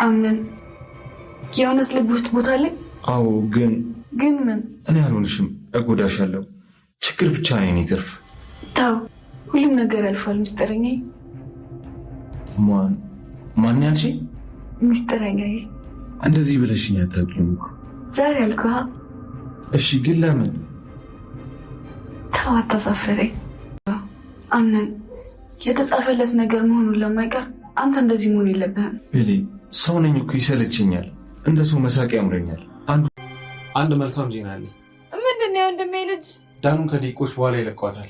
አምነን የሆነስ ልብ ውስጥ ቦታ አለኝ። አዎ ግን ምን? እኔ አልሆንሽም፣ እጎዳሻለሁ። ችግር ብቻ ነው የኔ ትርፍ። ታው ሁሉም ነገር ያልፋል። ምስጢረኛ ማን ያልሽ? ምስጢረኛ እንደዚህ ብለሽኝ አታውቂም እኮ ዛሬ አልኩህ። እሺ ግን ለምን? ታው አታሳፍረኝ። አምነን የተጻፈለት ነገር መሆኑን ለማይቀር አንተ እንደዚህ መሆን የለብህም። ቤሊ ሰው ነኝ እኮ ይሰለችኛል። እንደ ሰው መሳቅ ያምረኛል። አንድ መልካም ዜና አለ። ምንድን ነው ወንድሜ? ልጅ ዳኑን ከደቂቆች በኋላ ይለቋታል።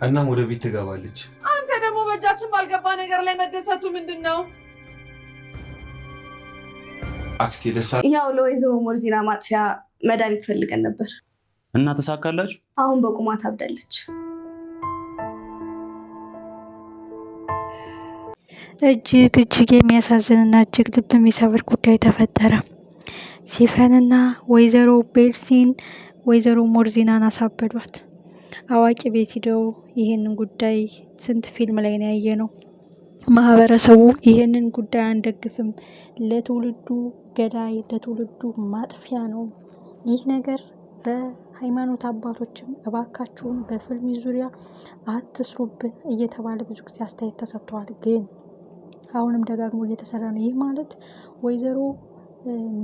እናም ወደ ቤት ትገባለች። አንተ ደግሞ በእጃችን ባልገባ ነገር ላይ መደሰቱ ምንድን ነው? አክስቴ ደሳ ያው ለወይዘሮ ሞርዚና ማጥፊያ መድኃኒት ፈልገን ነበር እና ተሳካላችሁ? አሁን በቁማ ታብዳለች። እጅግ የሚያሳዝንና እጅግ ልብ የሚሰብር ጉዳይ ተፈጠረ። ሲፈንና ወይዘሮ ቤልሲን ወይዘሮ ሞርዚናን አሳበዷት። አዋቂ ቤት ሂደው ይህንን ጉዳይ ስንት ፊልም ላይ ነው ያየነው። ማህበረሰቡ ይህንን ጉዳይ አንደግፍም፣ ለትውልዱ ገዳይ ለትውልዱ ማጥፊያ ነው፣ ይህ ነገር በሃይማኖት አባቶችም እባካችሁን በፊልም ዙሪያ አትስሩብን እየተባለ ብዙ ጊዜ አስተያየት ተሰጥተዋል። ግን አሁንም ደጋግሞ እየተሰራ ነው። ይህ ማለት ወይዘሮ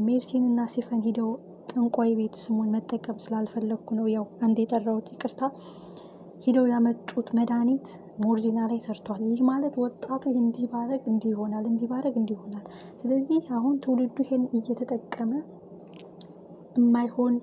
ሜርሲን እና ሲፈን ሂደው ጠንቋይ ቤት ስሙን መጠቀም ስላልፈለግኩ ነው፣ ያው አንድ የጠራሁት ይቅርታ፣ ሂደው ያመጡት መድኃኒት ሞርዚና ላይ ሰርቷል። ይህ ማለት ወጣቱ እንዲህ ባረግ እንዲህ ይሆናል፣ እንዲህ ባረግ እንዲህ ይሆናል። ስለዚህ አሁን ትውልዱ ይሄን እየተጠቀመ የማይሆን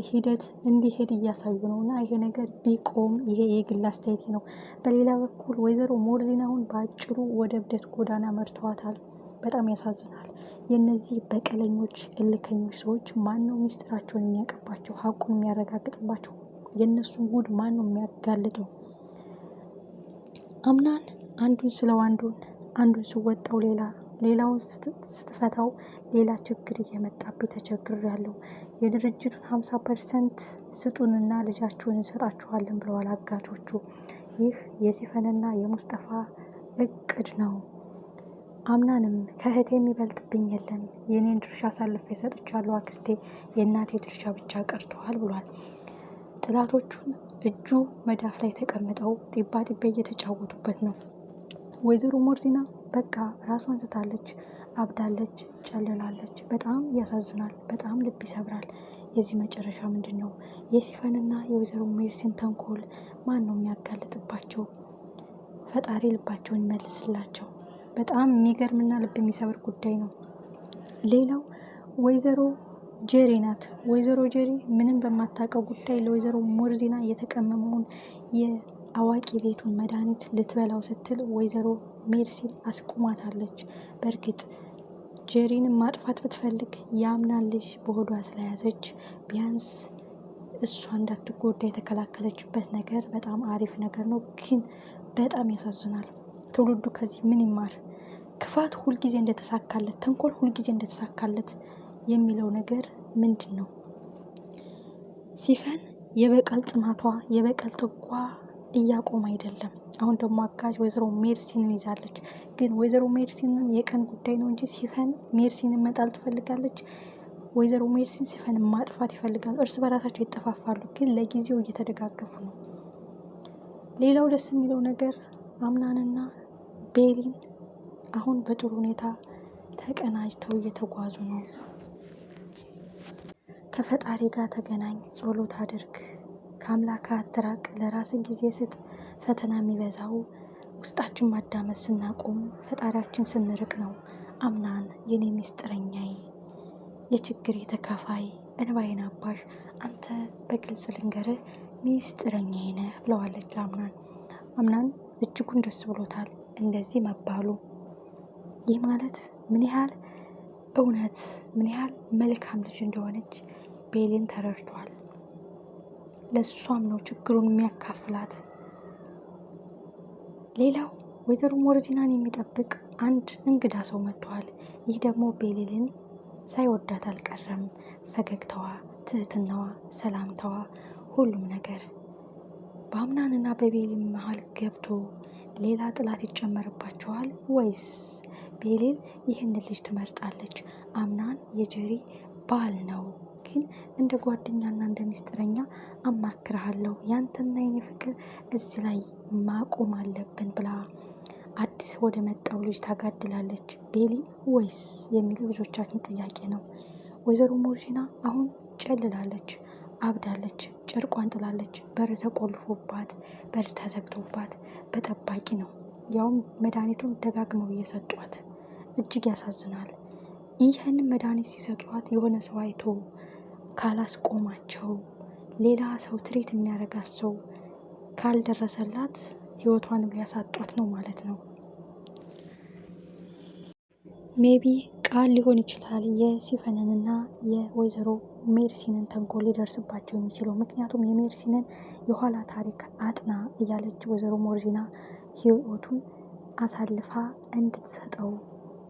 ሂደት እንዲሄድ እያሳዩ ነው እና ይሄ ነገር ቢቆም፣ ይሄ የግል አስተያየት ነው። በሌላ በኩል ወይዘሮ ሞርዚና አሁን በአጭሩ ወደ እብደት ጎዳና መርተዋታል። በጣም ያሳዝናል። የነዚህ በቀለኞች እልከኞች ሰዎች ማን ነው ሚስጥራቸውን የሚያቀባቸው፣ ሀቁን የሚያረጋግጥባቸው? የነሱን ጉድ ማን ነው የሚያጋልጠው? አምናን አንዱን ስለው አንዱን ስወጣው ሌላውን ስትፈታው ሌላ ችግር እየመጣብኝ ተቸግሬያለሁ። የድርጅቱን 50% ስጡንና ልጃችሁን እንሰጣችኋለን ብለዋል አጋቾቹ። ይህ የሲፈንና የሙስጠፋ እቅድ ነው። አምናንም ከእህቴ የሚበልጥብኝ የለም፣ የኔን ድርሻ አሳልፌ ሰጥቻለሁ አክስቴ፣ የእናቴ ድርሻ ብቻ ቀርተዋል ብሏል። ጥላቶቹን እጁ መዳፍ ላይ ተቀምጠው ጢባ እየተጫወቱበት ነው። ወይዘሮ ሞርዚና በቃ ራሷን ስታለች፣ አብዳለች፣ ጨልላለች። በጣም ያሳዝናል፣ በጣም ልብ ይሰብራል። የዚህ መጨረሻ ምንድን ነው? የሲፈንና የወይዘሮ ሜርሲን ተንኮል ማን ነው የሚያጋልጥባቸው? ፈጣሪ ልባቸውን ይመልስላቸው። በጣም የሚገርምና ልብ የሚሰብር ጉዳይ ነው። ሌላው ወይዘሮ ጄሪ ናት። ወይዘሮ ጄሪ ምንም በማታውቀው ጉዳይ ለወይዘሮ ሞርዚና የተቀመመውን የአዋቂ ቤቱን መድኃኒት ልትበላው ስትል ወይዘሮ ሜርሲን አስቁማታለች። በእርግጥ ጄሪንም ማጥፋት ብትፈልግ የአምናን ልጅ በሆዷ ስለያዘች ቢያንስ እሷ እንዳትጎዳ የተከላከለችበት ነገር በጣም አሪፍ ነገር ነው። ግን በጣም ያሳዝናል። ትውልዱ ከዚህ ምን ይማር? ክፋት ሁልጊዜ እንደተሳካለት፣ ተንኮል ሁልጊዜ እንደተሳካለት የሚለው ነገር ምንድን ነው? ሲፈን የበቀል ጥማቷ የበቀል ጥጓ እያቆም አይደለም። አሁን ደግሞ አጋዥ ወይዘሮ ሜርሲንን ይዛለች። ግን ወይዘሮ ሜርሲንን የቀን ጉዳይ ነው እንጂ ሲፈን ሜርሲንን መጣል ትፈልጋለች። ወይዘሮ ሜርሲን ሲፈንን ማጥፋት ይፈልጋሉ። እርስ በራሳቸው ይጠፋፋሉ፣ ግን ለጊዜው እየተደጋገፉ ነው። ሌላው ደስ የሚለው ነገር አምናንና ቤሊን አሁን በጥሩ ሁኔታ ተቀናጅተው እየተጓዙ ነው። ከፈጣሪ ጋር ተገናኝ፣ ጸሎት አድርግ፣ ከአምላክ አትራቅ፣ ለራስ ጊዜ ስጥ። ፈተና የሚበዛው ውስጣችን ማዳመጥ ስናቆም፣ ፈጣሪያችን ስንርቅ ነው። አምናን የኔ ሚስጥረኛዬ፣ የችግር የተካፋይ እንባዬን አባሽ፣ አንተ በግልጽ ልንገርህ ሚስጥረኛዬ ነህ ብለዋለች አምናን። አምናን እጅጉን ደስ ብሎታል እንደዚህ መባሉ። ይህ ማለት ምን ያህል እውነት ምን ያህል መልካም ልጅ እንደሆነች ቤሊን ተረድቷል። ለሷም ነው ችግሩን የሚያካፍላት። ሌላው ወይዘሮ ሞርዚናን የሚጠብቅ አንድ እንግዳ ሰው መጥቷል። ይህ ደግሞ ቤሊልን ሳይወዳት አልቀረም። ፈገግታዋ፣ ትህትናዋ፣ ሰላምታዋ፣ ሁሉም ነገር በአምናንና በቤሊን መሀል ገብቶ ሌላ ጥላት ይጨመርባቸዋል ወይስ ቤሌል ይህን ልጅ ትመርጣለች። አምናን የጀሪ ባል ነው፣ ግን እንደ ጓደኛና እንደ ሚስጥረኛ አማክርሃለሁ። ያንተና የኔ ፍቅር እዚህ ላይ ማቆም አለብን ብላ አዲስ ወደ መጣው ልጅ ታጋድላለች። ቤሊ ወይስ የሚለው ብዙዎቻችን ጥያቄ ነው። ወይዘሮ ሞርሲና አሁን ጨልላለች፣ አብዳለች፣ ጨርቋን ጥላለች። በር ተቆልፎባት፣ በር ተዘግቶባት በጠባቂ ነው፣ ያውም መድኃኒቱን ደጋግመው እየሰጧት። እጅግ ያሳዝናል። ይህንን መድኃኒት ሲሰጧት የሆነ ሰው አይቶ ካላስቆማቸው፣ ሌላ ሰው ትሪት የሚያደርጋት ሰው ካልደረሰላት ህይወቷንም ሊያሳጧት ነው ማለት ነው። ሜቢ ቃል ሊሆን ይችላል የሲፈንንና የወይዘሮ ሜርሲንን ተንኮል ሊደርስባቸው የሚችለው። ምክንያቱም የሜርሲንን የኋላ ታሪክ አጥና እያለች ወይዘሮ ሞርዚና ህይወቱን አሳልፋ እንድትሰጠው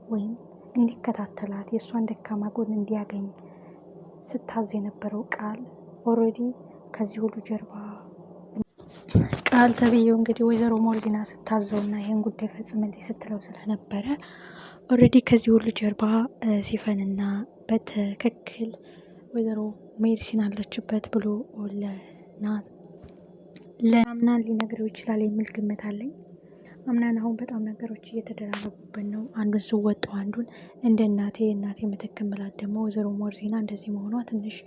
ወይም እንዲከታተላት የእሷን ደካማ ጎን እንዲያገኝ ስታዝ የነበረው ቃል ኦልሬዲ ከዚህ ሁሉ ጀርባ ቃል ተብዬው እንግዲህ ወይዘሮ ሞርዚና ስታዘውና ይህን ጉዳይ ፈጽምልኝ ስትለው ስለነበረ ኦልሬዲ ከዚህ ሁሉ ጀርባ ሲፈንና በትክክል ወይዘሮ ሜርሲን አለችበት ብሎ ለአምናን ሊነግረው ይችላል የሚል ግምት አለኝ። አምናን አሁን በጣም ነገሮች እየተደራረቡበት ነው። አንዱን ስወጣው አንዱን እንደ እናቴ ምትክ ምላት ደግሞ ወይዘሮ ሞርዚና እንደዚህ መሆኗ ትንሽ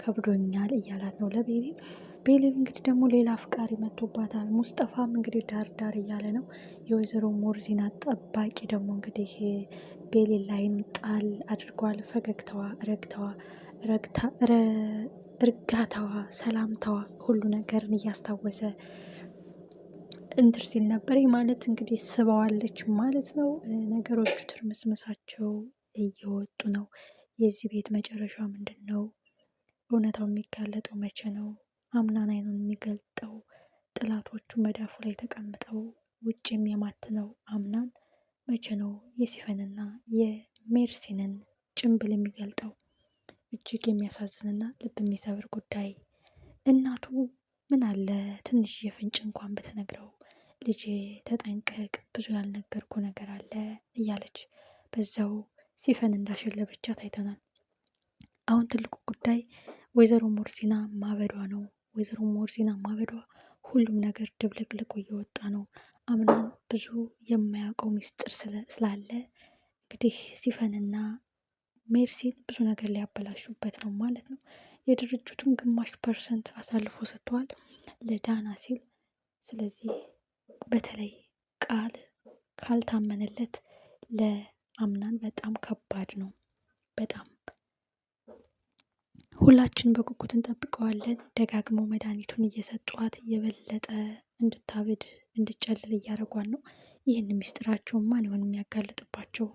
ከብዶኛል እያላት ነው ለቤሌል። ቤሌል እንግዲህ ደግሞ ሌላ አፍቃሪ መጥቶባታል። ሙስጠፋም እንግዲህ ዳር እያለ ነው። የወይዘሮ ሞርዚና ጠባቂ ደግሞ እንግዲህ ቤሌል ላይን ጣል አድርጓል። ፈገግታዋ፣ እርጋታዋ፣ ሰላምታዋ ሁሉ ነገርን እያስታወሰ እንትር ሲል ነበር። ማለት እንግዲህ ስበዋለች ማለት ነው። ነገሮቹ ትርምስምሳቸው እየወጡ ነው። የዚህ ቤት መጨረሻ ምንድን ነው? እውነታው የሚጋለጠው መቼ ነው? አምናን አይኑን የሚገልጠው ጥላቶቹ መዳፉ ላይ ተቀምጠው ውጭ የሚያማትነው አምናን መቼ ነው የሲፈንና የሜርሲንን ጭንብል የሚገልጠው? እጅግ የሚያሳዝንና ልብ የሚሰብር ጉዳይ። እናቱ ምን አለ ትንሽ የፍንጭ እንኳን ብትነግረው፣ ልጄ ተጠንቀቅ፣ ብዙ ያልነገርኩ ነገር አለ እያለች በዛው ሲፈን እንዳሸለበቻ ታይተናል። አሁን ትልቁ ጉዳይ ወይዘሮ ሞርሲና ማበዷ ነው። ወይዘሮ ሞርሲና ማበዷ ሁሉም ነገር ድብልቅልቁ እየወጣ ነው። አምናን ብዙ የማያውቀው ሚስጥር ስላለ እንግዲህ ሲፈንና ሜርሲን ብዙ ነገር ሊያበላሹበት ነው ማለት ነው። የድርጅቱን ግማሽ% አሳልፎ ሰጥተዋል ለዳና ሲል። ስለዚህ በተለይ ቃል ካልታመነለት ለአምናን በጣም ከባድ ነው። በጣም ሁላችን በጉጉት እንጠብቀዋለን። ደጋግመው መድኃኒቱን እየሰጧት የበለጠ እንድታብድ እንድጨልል እያደረጓን ነው። ይህን ሚስጥራቸውን ማን ይሆን የሚያጋልጥባቸው?